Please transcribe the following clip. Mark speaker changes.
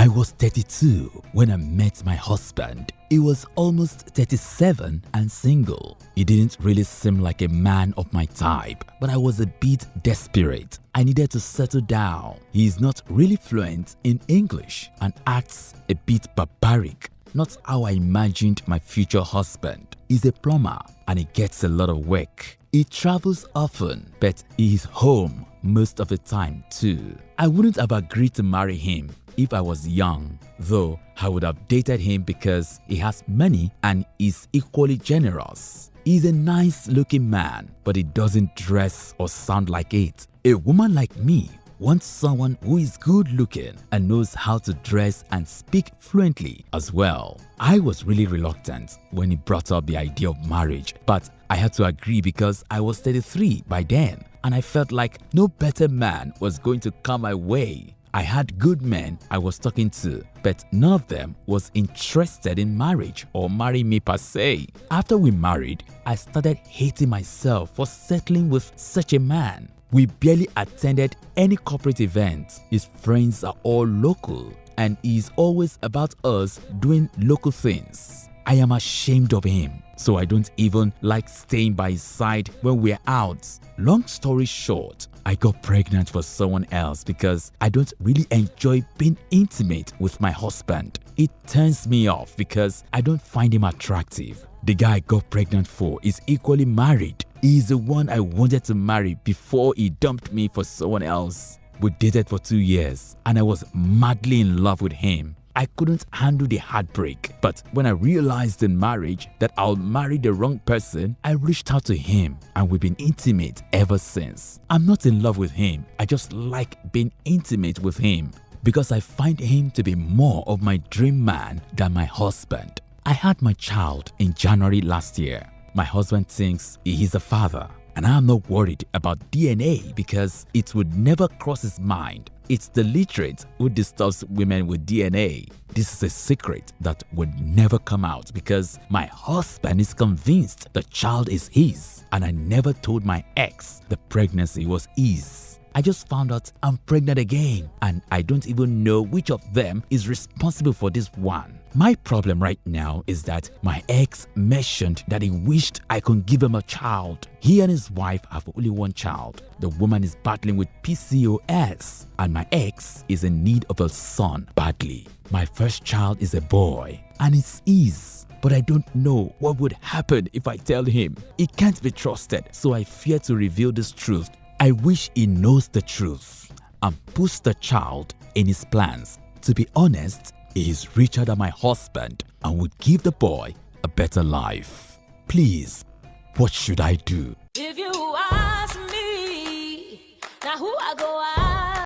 Speaker 1: I was 32 when I met my husband. He was almost 37 and single. He didn't really seem like a man of my type, but I was a bit desperate. I needed to settle down. He is not really fluent in English and acts a bit barbaric. Not how I imagined my future husband. He's a plumber and he gets a lot of work. He travels often, but he is home most of the time too. I wouldn't have agreed to marry him if I was young, though I would have dated him because he has money and is equally generous. He's a nice looking man, but he doesn't dress or sound like it. A woman like me wants someone who is good looking and knows how to dress and speak fluently as well. I was really reluctant when he brought up the idea of marriage, but I had to agree because I was 33 by then and I felt like no better man was going to come my way. I had good men I was talking to, but none of them was interested in marriage or marrying me per se. After we married, I started hating myself for settling with such a man. We barely attended any corporate events. His friends are all local and he's always about us doing local things. I am ashamed of him, so I don't even like staying by his side when we're out. Long story short, I got pregnant for someone else because I don't really enjoy being intimate with my husband. It turns me off because I don't find him attractive. The guy I got pregnant for is equally married. He is the one I wanted to marry before he dumped me for someone else. We dated for 2 years and I was madly in love with him. I couldn't handle the heartbreak, but when I realized in marriage that I'll marry the wrong person, I reached out to him and we've been intimate ever since. I'm not in love with him, I just like being intimate with him because I find him to be more of my dream man than my husband. I had my child in January last year. My husband thinks he is a father and I'm not worried about DNA because it would never cross his mind. It's the literate who disturbs women with DNA. This is a secret that would never come out because my husband is convinced the child is his and I never told my ex the pregnancy was his. I just found out I'm pregnant again and I don't even know which of them is responsible for this one. My problem right now is that my ex mentioned that he wished I could give him a child. He and his wife have only one child. The woman is battling with PCOS and my ex is in need of a son badly. My first child is a boy and it's his. But I don't know what would happen if I tell him. He can't be trusted, so I fear to reveal this truth. I wish he knows the truth and puts the child in his plans. To be honest, he is richer than my husband and would give the boy a better life. Please, what should I do?
Speaker 2: If you ask me, now who I go